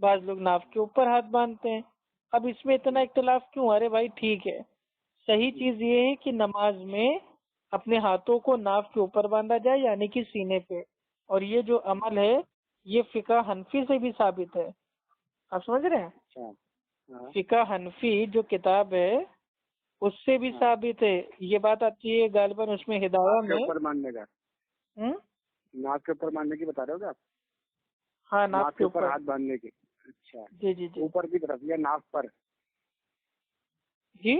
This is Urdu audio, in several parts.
بعض لوگ ناف کے اوپر ہاتھ باندھتے ہیں. اب اس میں اتنا اختلاف کیوں؟ ارے بھائی ٹھیک ہے، صحیح چیز یہ ہے کہ نماز میں اپنے ہاتھوں کو ناف کے اوپر باندھا جائے یعنی کہ سینے پہ، اور یہ جو عمل ہے یہ فقہ حنفی سے بھی ثابت ہے. آپ سمجھ رہے ہیں؟ اچھا. ہاں فقہ حنفی جو کتاب ہے اس سے بھی ہاں. ثابت ہے. یہ بات آتی ہے غالباً اس میں ہدایہ ناک کے میں. اوپر باندھنے کا، ہم؟ ناک کے اوپر باندھنے کی بتا رہے ہو کیا آپ؟ ہاں ناک کے اوپر ہاتھ باندھنے کی. اچھا. جی جی جی اوپر کی طرف یا ناک پر؟ جی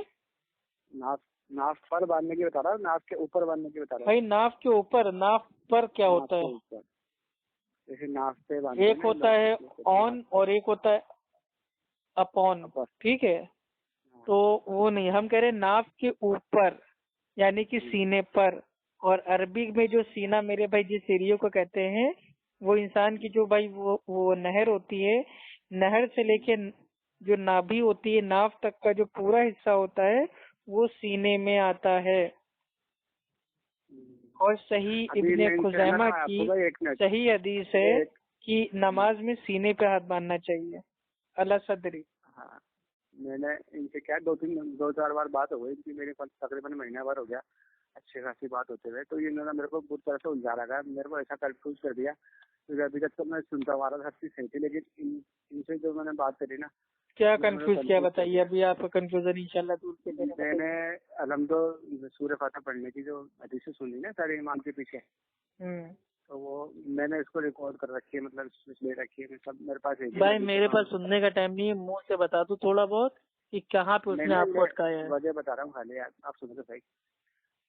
ناک ناک پر باندھنے کی بتا رہا ہوں، ناک کے اوپر باندھنے کی بتا رہا بھائی. ہوں. ناف کے اوپر، ناف پر کیا ناک ہوتا کے ہے؟ اوپر جیسے ناک پہ باندھتے ہیں ایک نا ہوتا ہے لوگ، آن اور ایک ہوتا ہے اپون. اپر. ٹھیک ہے، تو وہ نہیں، ہم کہہ رہے ہیں ناف کے اوپر یعنی کہ سینے پر. اور عربی میں جو سینہ میرے بھائی جس ایریے کو کہتے ہیں وہ انسان کی جو بھائی وہ نہر ہوتی ہے، نہر سے لے کے جو نابھی ہوتی ہے ناف تک کا جو پورا حصہ ہوتا ہے وہ سینے میں آتا ہے. اور صحیح ابھی ابن میں ان سے خزیمہ نا کی آپ کو ایک منٹ صحیح حدیث ہے ایک. کہ نماز میں سینے پہ ہاتھ باندھنا چاہیے. اللہ صدری. ہاں میں نے ان سے کیا دو چار بار بات ہو گئی ان کی، میرے پاس تقریباً مہینہ بھر ہو گیا اچھی خاصی بات ہوتے ہوئے. تو انہوں نے میرے کو بہت طرح سے الجھا رکھا ہے، میرے کو ایسا کنفیوز کر دیا کیونکہ ابھی تک تو میں سنتا ہوا رہا ہر چیز صحیح تھی، لیکن ان سے جو میں نے بات کری نا کیا انہوں نے میرے کو کنفیوز کیا کنفیوز کر بتائیے؟ دیا. ابھی آپ کا کنفیوژن انشاءاللہ دور کے میں لیے. نے الحمد سورہ فاتحہ پڑھنے کی جو حدیث سنی نا سارے امام کے پیچھے، تو وہ میں نے اس کو ریکارڈ کر رکھی ہے، مطلب لے رکھی ہے سب میرے پاس ہے. بھائی میرے پاس سننے کا ٹائم نہیں ہے، منہ سے بتا دوں تھوڑا بہت کہ کہاں پہ اس میں نے آپ کو نے اٹکایا ہے. وجہ بتا رہا ہوں خالی، آپ سنو تو صحیح.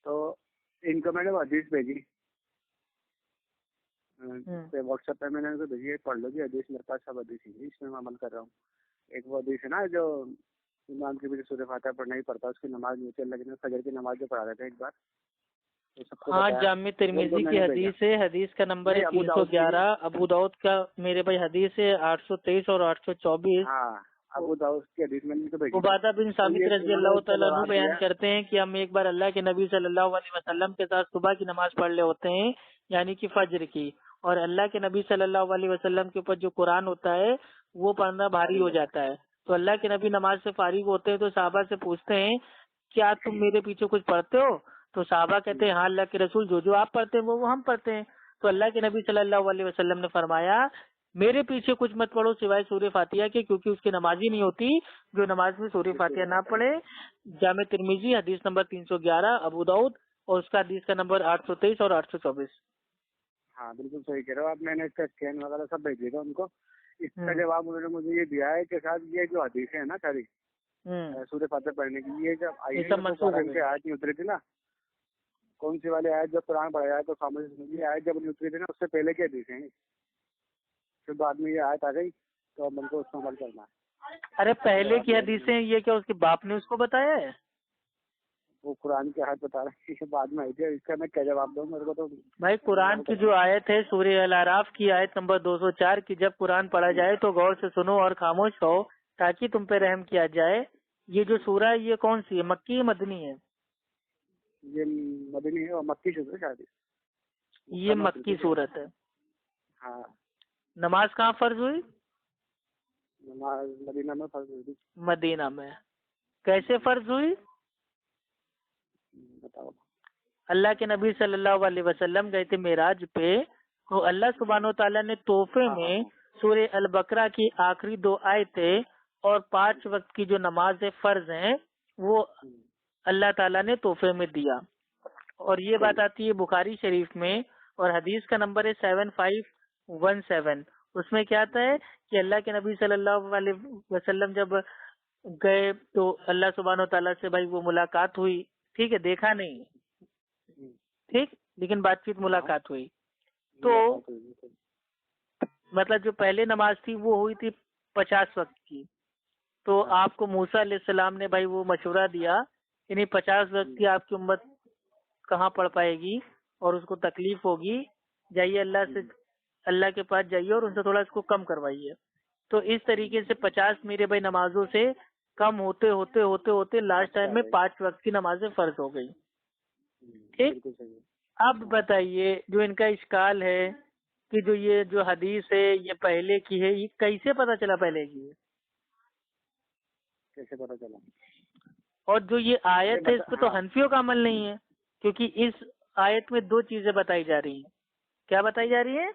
تو ان کو میں نے وہ حدیث بھیجی واٹس ایپ پہ، میں نے ان کو بھیجی ہے، پڑھ لو جی حدیث، میرے پاس سب حدیث ہے، اس میں عمل کر رہا ہوں. ایک وہ حدیث ہے نا جو امام کے پیچھے سورہ فاتحہ پڑھنا ہی پڑتا ہے، اس کی نماز نیچے لگنے فجر کی نماز جو پڑھا رہے تھے ایک بار، تو سب کو ہاں بتایا. جامع وہ جو ترمذی میں کی نے بھیجا حدیث ہے، حدیث کا نمبر ہے نہیں، ابو داؤد کی 311. ابو داؤد کا میرے بھائی حدیث ہے 823 اور 824. ہاں ابو داؤد کی حدیث میں نے ان کو بھیجی تھی. عبادہ بن تو ثابت یہ رضی انہوں نے اللہ اس کا تعالیٰ عنہ جواب بیان دیا. کرتے ہیں کہ ہم ایک بار اللہ کے نبی صلی اللہ علیہ وسلم کے ساتھ صبح کی نماز پڑھ رہے ہوتے ہیں یعنی کہ فجر کی، اور اللہ کے نبی صلی اللہ علیہ وسلم کے اوپر جو قرآن ہوتا ہے وہ پڑھنا بھاری ہو جاتا ہے. تو اللہ کے نبی نماز سے فارغ ہوتے ہیں تو صحابہ سے پوچھتے ہیں کیا تم میرے پیچھے کچھ پڑھتے ہو؟ تو صحابہ کہتے ہیں ہاں اللہ کے رسول، جو آپ پڑھتے ہیں وہ ہم پڑھتے ہیں. تو اللہ کے نبی صلی اللہ علیہ وسلم نے فرمایا میرے پیچھے کچھ مت پڑھو سوائے سورہ فاتحہ کے، کیونکہ اس کی نماز ہی نہیں ہوتی جو نماز میں سورہ فاتحہ نہ پڑھے. جامع ترمذی حدیث نمبر 311، ابو داؤد اور اس کا حدیث کا نمبر 823 اور 824. ہاں بالکل صحیح کہہ رہے ہو آپ. میں نے اس کا اسکین وغیرہ سب بھیج دیا تھا ان کو. اس کا جواب انہوں نے مجھے یہ دیا ہے کہ صاحب یہ جو حدیثیں ہیں نا ساری سورہ فاتحہ پڑھنے کی، یہ جب آئی ہے تو قرآن کی آیت نہیں اتری تھی نا، کون سی والی آیت جب قرآن پڑھا جائے تو سامنے یہ آیت جب نہیں اتری تھی نا اس سے پہلے کی حدیثیں ہیں. پھر بعد میں یہ آیت آ گئی تو اب ان کو اس پر عمل کرنا ہے. ارے پہلے کی حدیثیں یہ کیا اس کے باپ نے اس کو بتایا ہے؟ وہ قرآن کی آیت بتا رہے ہیں بعد میں آئی تھی، اس کا میں کیا جواب دوں؟ میرے کو تو بھائی قرآن کی جو آیت ہے سورہ الاعراف کی آیت نمبر 204 کی، جب قرآن پڑھا جائے تو غور سے سنو اور خاموش رہو تاکہ تم پہ رحم کیا جائے. یہ جو سورہ ہے یہ کون سی ہے؟ مکی ہے مدنی ہے؟ یہ مدنی ہے اور مکی سے شاید یہ مکی صورت ہے. ہاں. نماز کہاں فرض ہوئی؟ نماز مدینہ میں فرض ہوئی تھی. مدینہ میں. کیسے فرض ہوئی؟ بتاؤ. اللہ کے نبی صلی اللہ علیہ وسلم گئے تھے معراج پہ، تو اللہ سبحانہ و تعالیٰ نے تحفے میں سورہ البقرہ کی آخری 2 آیتیں اور 5 وقت کی جو نماز فرض ہیں وہ اللہ تعالیٰ نے تحفے میں دیا. اور یہ بات آتی ہے بخاری شریف میں اور حدیث کا نمبر ہے 7517. اس میں کیا آتا ہے کہ اللہ کے نبی صلی اللہ علیہ وسلم جب گئے تو اللہ سبحانہ و تعالیٰ سے بھائی وہ ملاقات ہوئی، ٹھیک ہے، دیکھا نہیں ٹھیک، لیکن بات چیت ملاقات ہوئی. تو مطلب جو پہلے نماز تھی وہ ہوئی تھی 50 وقت کی. تو آپ کو موسیٰ علیہ السلام نے بھائی وہ مشورہ دیا یعنی 50 وقت کی آپ کی امت کہاں پڑھ پائے گی اور اس کو تکلیف ہوگی، جائیے اللہ کے پاس جائیے اور ان سے تھوڑا اس کو کم کروائیے. تو اس طریقے سے 50 میرے بھائی نمازوں سے کم ہوتے ہوتے ہوتے ہوتے لاسٹ ٹائم میں 5 وقت کی نمازیں فرض ہو گئی. ٹھیک. اب بتائیے جو ان کا اشکال ہے کہ جو یہ جو حدیث ہے یہ پہلے کی ہے، یہ کیسے پتا چلا پہلے کی ہے؟ کیسے پتا چلا؟ اور جو یہ آیت ہے اس پہ تو حنفیوں کا عمل نہیں ہے، کیونکہ اس آیت میں دو چیزیں بتائی جا رہی ہیں. کیا بتائی جا رہی ہے؟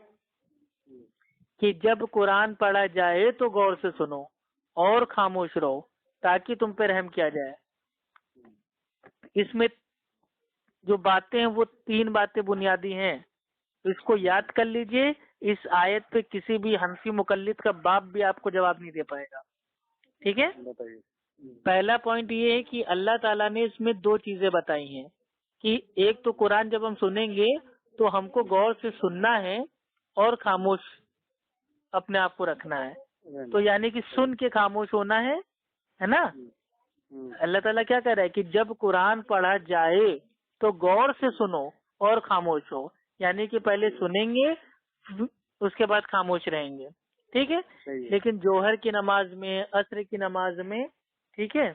کہ جب قرآن پڑھا جائے تو غور سے سنو اور خاموش رہو تاکہ تم پہ رحم کیا جائے. اس میں جو باتیں ہیں وہ 3 باتیں بنیادی ہیں، اس کو یاد کر لیجئے. اس آیت پہ کسی بھی حنفی مقلد کا باپ بھی آپ کو جواب نہیں دے پائے گا. ٹھیک ہے؟ پہلا پوائنٹ یہ ہے کہ اللہ تعالیٰ نے اس میں 2 چیزیں بتائی ہیں کہ ایک تو قرآن جب ہم سنیں گے تو ہم کو غور سے سننا ہے اور خاموش اپنے آپ کو رکھنا ہے. تو یعنی کہ سن کے خاموش ہونا ہے نا. اللہ تعالیٰ کیا کہہ رہا ہے کہ جب قرآن پڑھا جائے تو غور سے سنو اور خاموش ہو، یعنی کہ پہلے سنیں گے اس کے بعد خاموش رہیں گے. ٹھیک ہے؟ لیکن جوہر کی نماز میں، عصر کی نماز میں، ٹھیک ہے،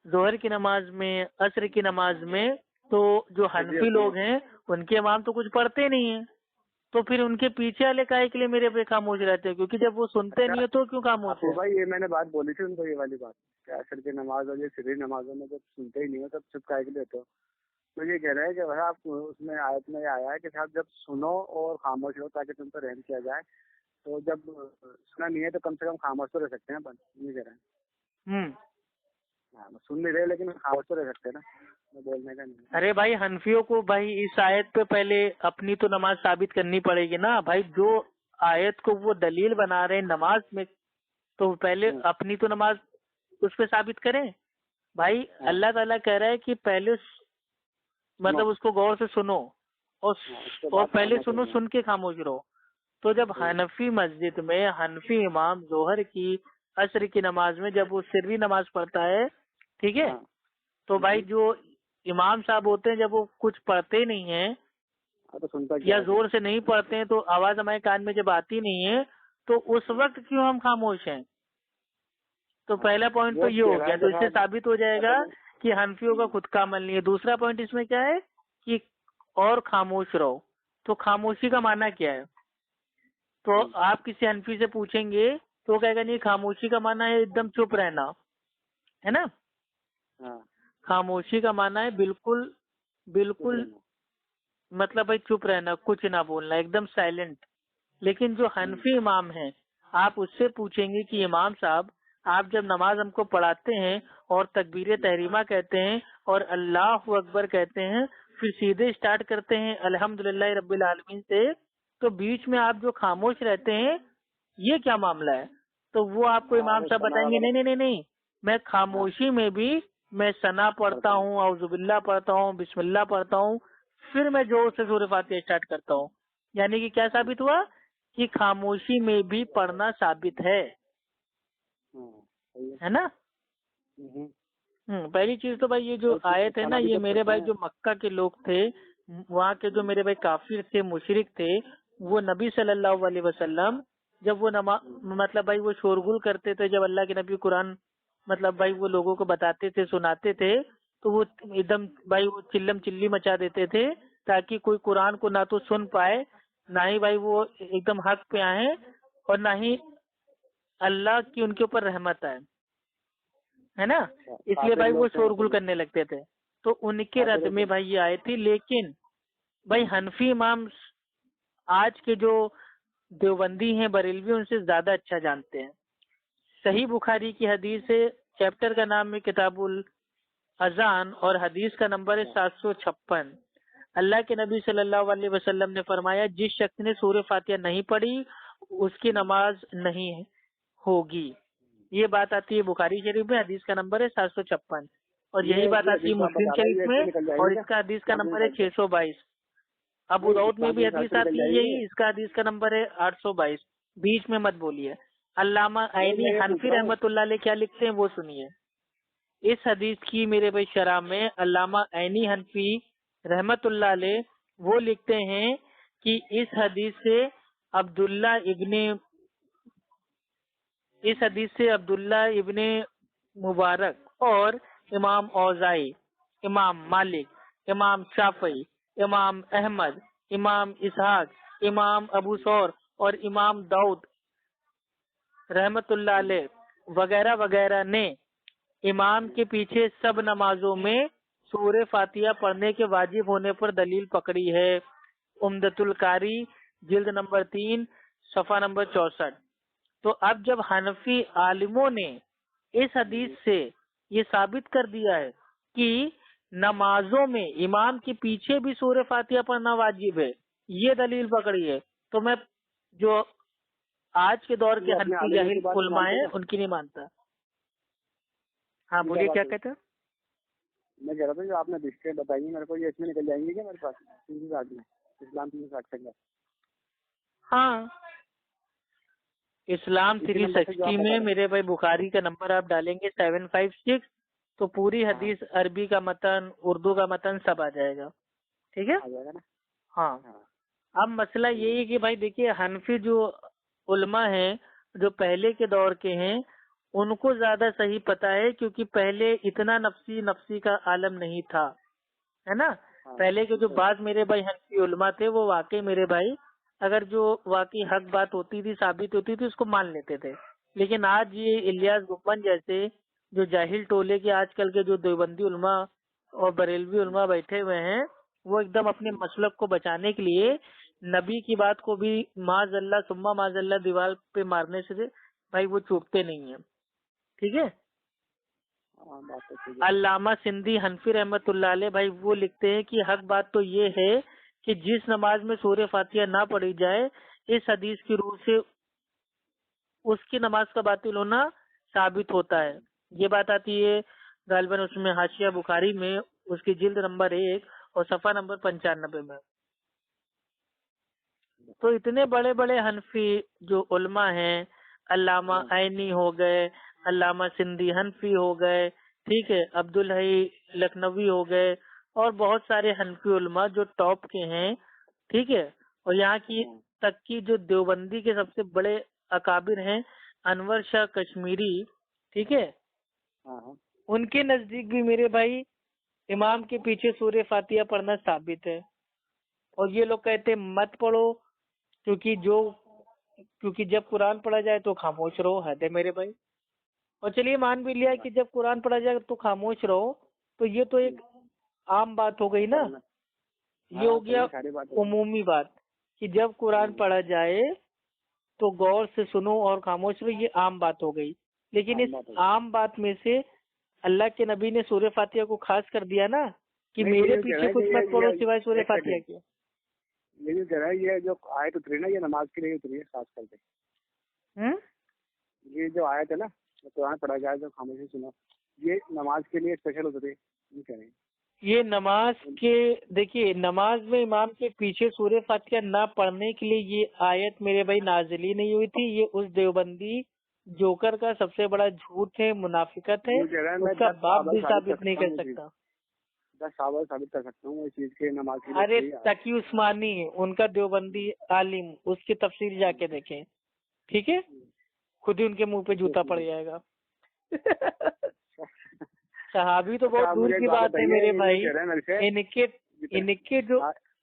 ظہر کی نماز میں، عصر کی نماز میں تو جو حنفی لوگ ہیں ان کے امام تو کچھ پڑھتے نہیں ہیں، تو پھر ان کے پیچھے والے کاہے کے لیے میرے پہ خاموش رہتے ہیں؟ کیونکہ جب وہ سنتے نہیں ہیں تو کیوں خاموش ہے؟ بھائی یہ میں نے بات بولی تھی ان کو، یہ والی بات کہ عصر کی نماز اور یہ سری نمازوں میں جب سنتے ہی نہیں ہو تب چپ کاہے کے لیے ہوتے ہو. تو یہ کہہ رہے ہیں کہ بھائی آپ اس میں آیت میں یہ آیا ہے کہ صاحب جب سنو اور خاموش ہو تاکہ تم پر رحم کیا جائے. تو جب سنا نہیں ہے تو کم سے کم خاموش تو رہ سکتے ہیں اپن، یہ کہہ رہے ہیں. سن نہیں رہے لیکن خاموش تو رہ سکتے ہیں نا، بولنے کا نہیں. ارے بھائی حنفیوں کو بھائی اس آیت پہ پہلے اپنی تو نماز ثابت کرنی پڑے گی نا بھائی. جو آیت کو وہ دلیل بنا رہے ہیں نماز میں تو پہلے اپنی تو نماز اس پہ ثابت کریں بھائی. اللہ تعالیٰ کہہ رہا ہے کہ پہلے مطلب اس کو غور سے سنو اور پہلے سنو، سن کے خاموش رہو. تو جب حنفی مسجد میں حنفی امام ظہر کی، عصر کی نماز میں جب وہ سری نماز پڑھتا ہے، ٹھیک ہے، تو بھائی جو امام صاحب ہوتے ہیں جب وہ کچھ پڑھتے نہیں ہیں یا زور سے نہیں پڑھتے ہیں تو آواز ہمارے کان میں جب آتی نہیں ہے تو اس وقت کیوں ہم خاموش ہیں؟ تو پہلا پوائنٹ تو یہ ہو گیا. تو اس سے ثابت ہو جائے گا کہ حنفیوں کا خود کا عمل نہیں ہے. دوسرا پوائنٹ اس میں کیا ہے کہ اور خاموش رہو. تو خاموشی کا معنی کیا ہے؟ تو آپ کسی حنفی سے پوچھیں گے تو وہ کہے گا نہیں، خاموشی کا معنی ہے ایک دم چپ رہنا، ہے نا. خاموشی کا معنی ہے بالکل بالکل مطلب بھائی چپ رہنا، کچھ نہ بولنا، ایک دم سائلنٹ. لیکن جو حنفی امام ہیں آپ اس سے پوچھیں گے کہ امام صاحب آپ جب نماز ہم کو پڑھاتے ہیں اور تکبیر تحریمہ کہتے ہیں اور اللہ اکبر کہتے ہیں، پھر سیدھے اسٹارٹ کرتے ہیں الحمدللہ رب العالمین سے، تو بیچ میں آپ جو خاموش رہتے ہیں یہ کیا معاملہ ہے؟ تو وہ آپ کو امام صاحب بتائیں گے نہیں، میں خاموشی میں بھی میں ثنا پڑھتا ہوں، اعوذ باللہ پڑھتا ہوں، بسم اللہ پڑھتا ہوں، پھر میں زور سے سورہ فاتحہ اسٹارٹ کرتا ہوں. یعنی کہ کیا ثابت ہوا کہ خاموشی میں بھی پڑھنا ثابت ہے نا. پہلی چیز تو بھائی یہ جو آیت ہے نا، یہ میرے بھائی جو مکہ کے لوگ تھے، وہاں کے جو میرے بھائی کافر تھے، مشرک تھے، وہ نبی صلی اللہ علیہ وسلم جب وہ مطلب بھائی وہ شورگل کرتے تھے، جب اللہ کے نبی قرآن مطلب بھائی وہ لوگوں کو بتاتے تھے، سناتے تھے، تو وہ ایک دم بھائی وہ چلم چلی مچا دیتے تھے تاکہ کوئی قرآن کو نہ تو سن پائے، نہ ہی بھائی وہ ایک دم حق پہ آئیں اور نہ ہی اللہ کی ان کے اوپر رحمت آئے، ہے نا. اس لیے بھائی وہ شورگل کرنے لگتے تھے. تو ان کے رد میں بھائی یہ آئے تھی. لیکن بھائی حنفی امام آج کے جو دیوبندی ہیں، بریلوی، ان سے زیادہ اچھا جانتے ہیں. صحیح بخاری کی حدیث ہے، چیپٹر کا نام ہے کتاب الاذان اور حدیث کا نمبر ہے 756. اللہ کے نبی صلی اللہ علیہ وسلم نے فرمایا جس شخص نے سورہ فاتحہ نہیں پڑھی اس کی نماز نہیں ہوگی. یہ بات آتی ہے بخاری شریف میں، حدیث کا نمبر ہے 756، اور یہی بات آتی ہے مسلم شریف میں اور اس کا حدیث کا نمبر ہے 622. ابو داؤد میں بھی حدیث آتی ہے یہی، اس کا حدیث کا نمبر ہے 822. بیچ میں مت بولیے. علامہ عینی حنفی رحمت اللہ علیہ کیا لکھتے ہیں وہ سنیے. اس حدیث کی میرے بھائی شرح میں علامہ عینی حنفی رحمت اللہ علیہ وہ لکھتے ہیں کہ اس حدیث سے عبداللہ ابن مبارک اور امام اوزائی، امام مالک، امام شافعی، امام احمد، امام اسحاق امام ابو ثور اور امام داؤد رحمت اللہ علیہ وغیرہ وغیرہ نے امام کے پیچھے سب نمازوں میں سورہ فاتحہ پڑھنے کے واجب ہونے پر دلیل پکڑی ہے۔ عمدۃ القاری جلد نمبر 3 صفحہ نمبر 64۔ تو اب جب حنفی عالموں نے اس حدیث سے یہ ثابت کر دیا ہے کہ نمازوں میں امام کے پیچھے بھی سورہ فاتحہ پڑھنا واجب ہے، یہ دلیل پکڑی ہے، تو میں جو آج کے دور کے حنفی جاہل علماء ہیں ان کی نہیں مانتا۔ ہاں بولیے کیا کہتے ہیں؟ میں کہہ رہا تھا جو آپ نے حدیثیں بتائی میرے کو، یہ اس میں نکل جائیں گے کیا میرے پاس 360 میں اسلام 360 کا؟ ہاں اسلام 360 میں میرے بھائی بخاری کا نمبر آپ ڈالیں گے 756 تو پوری حدیث عربی کا متن اردو کا متن سب آ جائے گا، ٹھیک ہے؟ ہاں اب مسئلہ یہی ہے کہ بھائی دیکھیے حنفی جو علماء ہیں جو پہلے کے دور کے ہیں ان کو زیادہ صحیح پتا ہے، کیونکہ پہلے اتنا نفسی کا عالم نہیں تھا، ہے نا؟ پہلے کے جو بعض میرے بھائی حنفی علماء تھے وہ واقعی میرے بھائی اگر جو واقعی حق بات ہوتی تھی ثابت ہوتی تھی اس کو مان لیتے تھے، لیکن آج یہ الیاس گمن جیسے جو جاہل ٹولے کے آج کل کے جو دیوبندی علماء اور بریلوی علماء بیٹھے ہوئے ہیں وہ ایک دم اپنے مسلک کو بچانے کے لیے نبی کی بات کو بھی معاذ اللہ ثم معاذ اللہ دیوار پہ مارنے سے بھائی وہ چوکتے نہیں ہیں، ٹھیک ہے؟ علامہ سندھی حنفی رحمت اللہ علیہ بھائی وہ لکھتے ہیں کہ حق بات تو یہ ہے کہ جس نماز میں سورہ فاتحہ نہ پڑھی جائے اس حدیث کی روح سے اس کی نماز کا باطل ہونا ثابت ہوتا ہے۔ یہ بات آتی ہے غالباً اس میں حاشیہ بخاری میں اس کی جلد نمبر 1 اور صفحہ نمبر 95 میں۔ تو اتنے بڑے بڑے حنفی جو علماء ہیں، علامہ عینی ہو گئے، علامہ سندھی حنفی ہو گئے، ٹھیک ہے، عبدالحی لکھنوی ہو گئے، اور بہت سارے حنفی علماء جو ٹاپ کے ہیں، ٹھیک ہے، اور یہاں کی تک کی جو دیوبندی کے سب سے بڑے اکابر ہیں انور شاہ کشمیری، ٹھیک ہے، ان کے نزدیک بھی میرے بھائی امام کے پیچھے سورہ فاتحہ پڑھنا ثابت ہے، اور یہ لوگ کہتے ہیں مت پڑھو کیونکہ جب قرآن پڑھا جائے تو خاموش رہو، حد ہے میرے بھائی۔ اور چلیے مان بھی لیا کہ جب قرآن پڑھا جائے تو خاموش رہو، تو یہ تو ایک عام بات ہو گئی نا، یہ ہو گیا عمومی بات کہ جب قرآن پڑھا جائے تو غور سے سنو اور خاموش رہو، یہ عام بات ہو گئی، لیکن اس عام بات میں سے اللہ کے نبی نے سورہ فاتحہ کو خاص کر دیا نا کہ میرے پیچھے کچھ مت پڑھو سوائے سورہ فاتحہ کے۔ یہ جو کہہ رہا ہے یہ جو آیت اتری نا یہ نماز کے لیے اتری ہے خاص کر کے، یہ جو آیت ہے نا قرآن پڑھا جائے تو خاموشی سنو، یہ نماز کے لیے اسپیشل اتری ہے، یہ کہہ رہے ہیں یہ نماز کے دیکھیے نماز میں امام کے پیچھے سورہ فاتحہ نہ پڑھنے کے لیے یہ آیت میرے بھائی نازل ہی نہیں ہوئی تھی، یہ اس دیوبندی جوکر کا سب سے بڑا جھوٹ ہے، منافقت ہے، اس کا باپ بھی ثابت نہیں کر سکتا۔ 10 صحابہ ثابت کر سکتا ہوں اس چیز کے نماز کے لیے۔ ارے تقی عثمانی ان کا دیوبندی عالم، اس کی تفسیر جا کے دیکھیں، ٹھیک ہے، خود ہی ان کے منہ پہ جوتا پڑ جائے گا۔ صحابی تو بہت دور کی بات ہے میرے بھائی، ان کے جو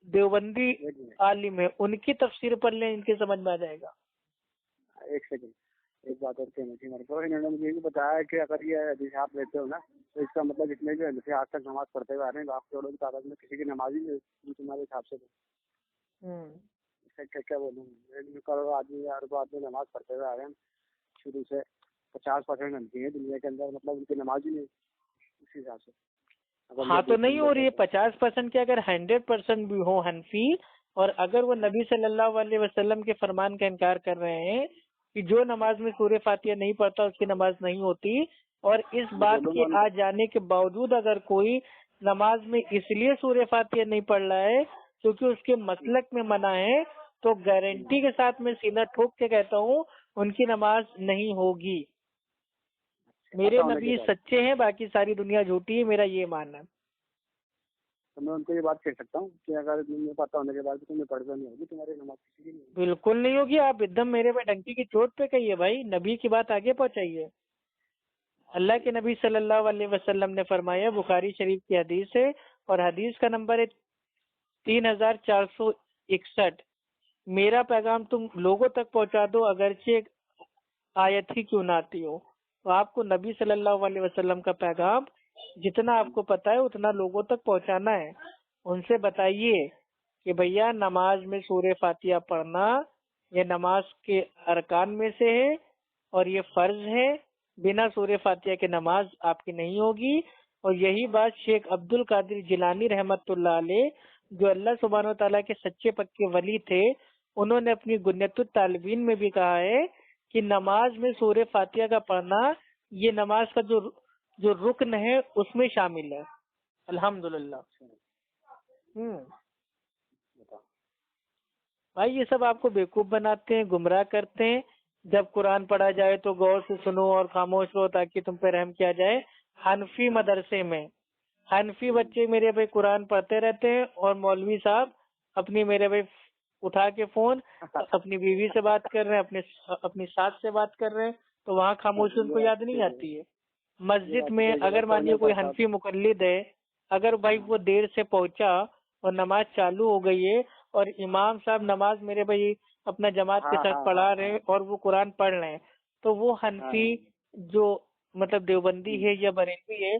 دیوبندی عالم ہے ان کی تفسیر پڑھ لیں، ان کے سمجھ میں آ جائے گا۔ ایک سیکنڈ، ایک بات اور کہنی تھی میرے کو، انہوں نے مجھے یہ بھی بتایا کہ اگر یہ حدیث آپ لیتے ہو نا تو اس کا مطلب جتنے جو حدیث آج تک نماز پڑھتے ہوئے آ رہے ہیں آپ کروڑوں کی تعداد میں کسی کی نماز ہی نہیں تمہارے حساب سے کیا بولوں، کروڑوں آدمی اربوں آدمی نماز پڑھتے ہوئے آ رہے ہیں شروع سے، 50% ہنسی ہے دنیا کے اندر، مطلب ان کی نماز ہی نہیں اسی حساب سے۔ ہاں تو نہیں ہو رہی ہے 50% کے، اگر 100% بھی ہو حنفی، اور اگر وہ نبی صلی اللہ علیہ وسلم کے فرمان کا انکار کر رہے ہیں کہ جو نماز میں سورہ فاتحہ نہیں پڑھتا اس کی نماز نہیں ہوتی، اور اس بات کے آ جانے کے باوجود اگر کوئی نماز میں اس لیے سورہ فاتحہ نہیں پڑھ رہا ہے کیونکہ اس کے مسلک میں منع ہے، تو گارنٹی کے ساتھ میں سینہ ٹھوک کے کہتا ہوں ان کی نماز نہیں ہوگی۔ میرے نبی سچے ہیں، باقی ساری دنیا جھوٹی ہے، میرا یہ ماننا ہے۔ تو میں ان کو یہ بات کہہ سکتا ہوں کہ اگر تمہیں پتہ ہونے کے بعد تمہیں پڑھنا نہیں ہوگی تمہاری نماز کسی کی نہیں ہوگی؟ بالکل نہیں ہوگی، آپ ایک دم میرے پہ ڈنکی کی چوٹ پہ کہیے بھائی، نبی کی بات آگے پہنچائیے۔ اللہ کے نبی صلی اللہ علیہ وسلم نے فرمایا، بخاری شریف کی حدیث ہے اور حدیث کا نمبر ہے 3461، میرا پیغام تم لوگوں تک پہنچا دو، اگرچہ آیت ہی کیوں نہ آتی ہو۔ تو آپ کو نبی صلی اللہ علیہ وسلم کا پیغام جتنا آپ کو پتا ہے اتنا لوگوں تک پہنچانا ہے۔ ان سے بتائیے کہ بھیا نماز میں سورہ فاتحہ پڑھنا یہ نماز کے ارکان میں سے ہے اور یہ فرض ہے، بنا سورہ فاتحہ کے نماز آپ کی نہیں ہوگی۔ اور یہی بات شیخ عبد القادر جیلانی رحمت اللہ علیہ، جو اللہ سبحانہ و تعالیٰ کے سچے پکے ولی تھے، انہوں نے اپنی گنیت الطالبین میں بھی کہا ہے کہ نماز میں سورہ فاتحہ کا پڑھنا یہ نماز کا جو رکن ہے اس میں شامل ہے۔ الحمدللہ۔ بھائی یہ سب آپ کو بیوقوف بناتے ہیں، گمراہ کرتے ہیں۔ جب قرآن پڑھا جائے تو غور سے سنو اور خاموش رہو تاکہ تم پہ رحم کیا جائے۔ حنفی مدرسے میں حنفی بچے میرے بھائی قرآن پڑھتے رہتے ہیں اور مولوی صاحب اپنی میرے بھائی اٹھا کے فون اپنی بیوی سے بات کر رہے ہیں، اپنی ساس سے بات کر رہے ہیں، تو وہاں خاموشی ان کو یاد نہیں آتی ہے۔ مسجد میں اگر مانیے کوئی حنفی مقلد ہے، اگر بھائی وہ دیر سے پہنچا اور نماز چالو ہو گئی ہے اور امام صاحب نماز میرے بھائی اپنا جماعت کے ساتھ پڑھا رہے ہیں اور وہ قرآن پڑھ رہے ہیں، تو وہ حنفی جو مطلب دیوبندی ہے یا بریلوی ہے،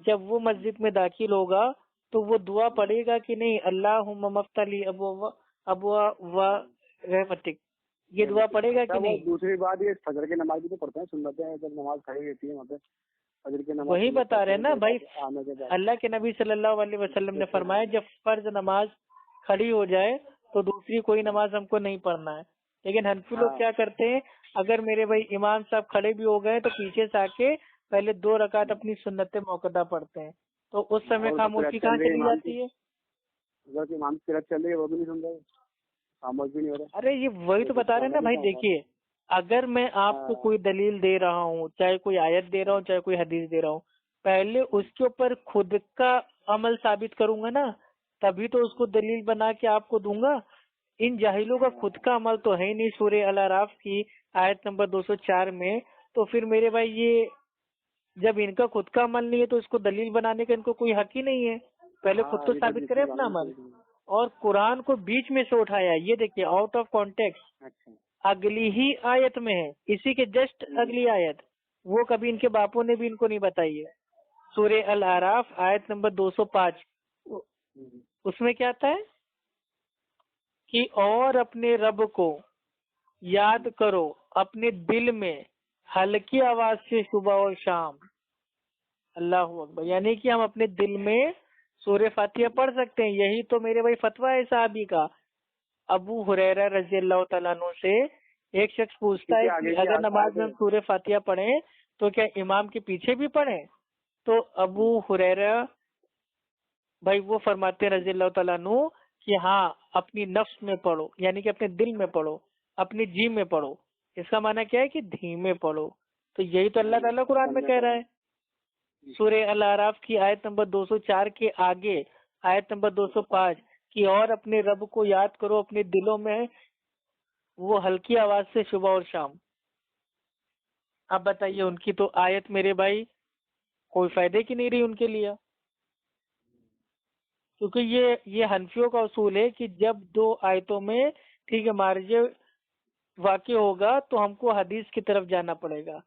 جب وہ مسجد میں داخل ہوگا تو وہ دعا پڑھے گا کہ نہیں؟ اللہم مفتح لی ابواب رحمتک، یہ دعا پڑھے گا کہ نہیں؟ دوسری بات یہ فجر کی نماز بھی تو پڑھتے ہیں، سنتے ہیں جب نماز کھڑی رہتی ہے وہاں پہ فجر کی نماز، وہی بتا رہے ہیں نا بھائی، اللہ کے نبی صلی اللہ علیہ وسلم نے فرمایا جب فرض نماز کھڑی ہو جائے تو دوسری کوئی نماز ہم کو نہیں پڑھنا ہے۔ لیکن حنفی لوگ کیا کرتے ہیں، اگر میرے بھائی امام صاحب کھڑے بھی ہو گئے تو پیچھے سے آ کے پہلے 2 رکعت اپنی سنت موقدہ پڑھتے ہیں، تو اس سمے خاموشی کہاں چلی جاتی ہے؟ امام کی قرات چل رہی ہے وہ بھی نہیں سن رہے، خاموش بھی نہیں ہو رہا۔ ارے یہ وہی تو بتا رہے ہیں نا بھائی، دیکھیے اگر میں آپ کو کوئی دلیل دے رہا ہوں، چاہے کوئی آیت دے رہا ہوں چاہے کوئی حدیث دے رہا ہوں، پہلے اس کے اوپر خود کا عمل ثابت کروں گا نا، تبھی تو اس کو دلیل بنا کے آپ کو دوں گا۔ ان جاہلوں کا خود کا عمل تو ہے ہی نہیں سورہ الاعراف کی آیت نمبر 204 میں، تو پھر میرے بھائی یہ جب ان کا خود کا عمل نہیں ہے تو اس کو دلیل بنانے کا ان کو کوئی حق ہی نہیں ہے۔ پہلے خود تو ثابت کرے اپنا عمل۔ اور قرآن کو بیچ میں سے اٹھایا، یہ دیکھیے آؤٹ آف کانٹیکسٹ، اگلی ہی آیت میں ہے، اسی کے جسٹ اگلی آیت، وہ کبھی ان کے باپوں نے بھی ان کو نہیں بتائی ہے۔ سورہ الاعراف آیت نمبر 205، اس میں کیا آتا ہے کہ اور اپنے رب کو یاد کرو اپنے دل میں ہلکی آواز سے صبح اور شام۔ اللہ اکبر، یعنی کہ ہم اپنے دل میں سورہ فاتحہ پڑھ سکتے ہیں۔ یہی تو میرے بھائی فتویٰ ہے صحابی کا۔ ابو ہریرہ رضی اللہ تعالیٰ عنہ سے ایک شخص پوچھتا ہے کہ اگر نماز میں ہم سورہ فاتحہ پڑھیں تو کیا امام کے پیچھے بھی پڑھیں؟ تو ابو ہریرہ بھائی وہ فرماتے ہیں رضی اللہ تعالیٰ عنہ کہ ہاں اپنی نفس میں پڑھو، یعنی کہ اپنے دل میں پڑھو، اپنی جی میں پڑھو۔ اس کا معنی کیا ہے کہ دھیمے پڑھو۔ تو یہی تو اللہ تعالیٰ قرآن میں کہہ رہا ہے۔ سورہ الاعراف کی آیت نمبر 204 کے آگے آیت نمبر 205 کہ اور اپنے رب کو یاد کرو اپنے دلوں میں وہ ہلکی آواز سے صبح اور شام۔ اب بتائیے ان کی تو آیت میرے بھائی کوئی فائدے کی نہیں رہی ان کے لیے، کیونکہ یہ حنفیوں کا اصول ہے کہ جب 2 آیتوں میں ٹھیک ہے مارجع واقع ہوگا تو ہم کو حدیث کی طرف جانا پڑے گا،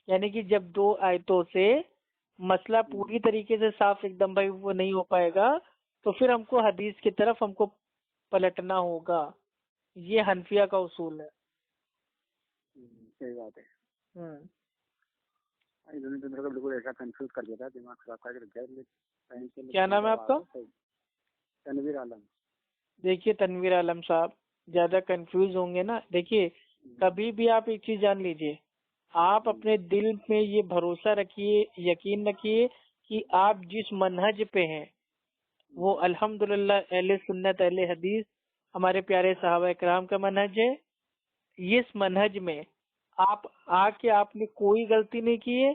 یعنی کہ جب 2 آیتوں سے مسئلہ پوری طریقے سے صاف ایک دم بھائی وہ نہیں ہو پائے گا تو پھر ہم کو حدیث کی طرف ہم کو پلٹنا ہوگا۔ یہ حنفیہ کا اصول ہے۔ صحیح بات ہے۔ بالکل ایسا کنفیوز کر دیتا ہے، دماغ خراب کر کے رکھ دیا۔ کیا نام ہے آپ کا؟ تنویر عالم۔ دیکھیے تنویر عالم صاحب زیادہ کنفیوز ہوں گے نا، دیکھیے کبھی بھی آپ ایک چیز جان لیجئے، آپ اپنے دل میں یہ بھروسہ رکھیے، یقین رکھیے کہ آپ جس منہج پہ ہیں وہ الحمدللہ اہل سنت اہل حدیث ہمارے پیارے صحابہ اکرام کا منہج ہے۔ اس منہج میں آپ آ کے آپ نے کوئی غلطی نہیں کی ہے۔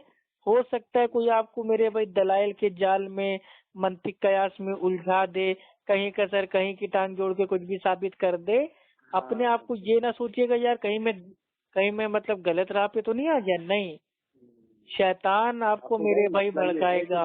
ہو سکتا ہے کوئی آپ کو میرے بھائی دلائل کے جال میں منطق قیاس میں الجھا دے، کہیں کسر کہیں کی ٹانگ جوڑ کے کچھ بھی ثابت کر دے، اپنے آپ کو یہ نہ سوچیے گا یار کہیں میں مطلب غلط راہ پہ تو نہیں آ گیا، نہیں، شیطان آپ کو میرے بھائی بھڑکائے گا۔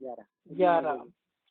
11।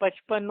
55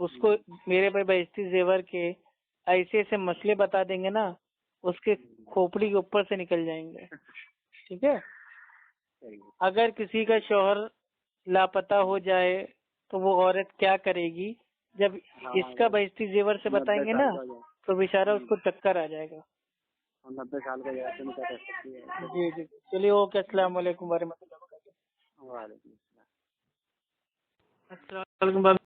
اس کو میرے بھائی بہشتی زیور کے ایسے ایسے مسئلے بتا دیں گے نا، اس کے کھوپڑی کے اوپر سے نکل جائیں گے. ٹھیک ہے. اگر کسی کا شوہر لاپتہ ہو جائے تو وہ عورت کیا کرے گی؟ جب اس کا بہشتی زیور سے بتائیں گے نا تو بیچارہ اس کو چکر آ جائے گا. 90 سال کا جائے تو کیا کر سکتی ہے. جی جی چلیے اوکے. السلام علیکم ورحمۃ اللہ وبرکاتہ. وعلیکم السلام. السلام علیکم.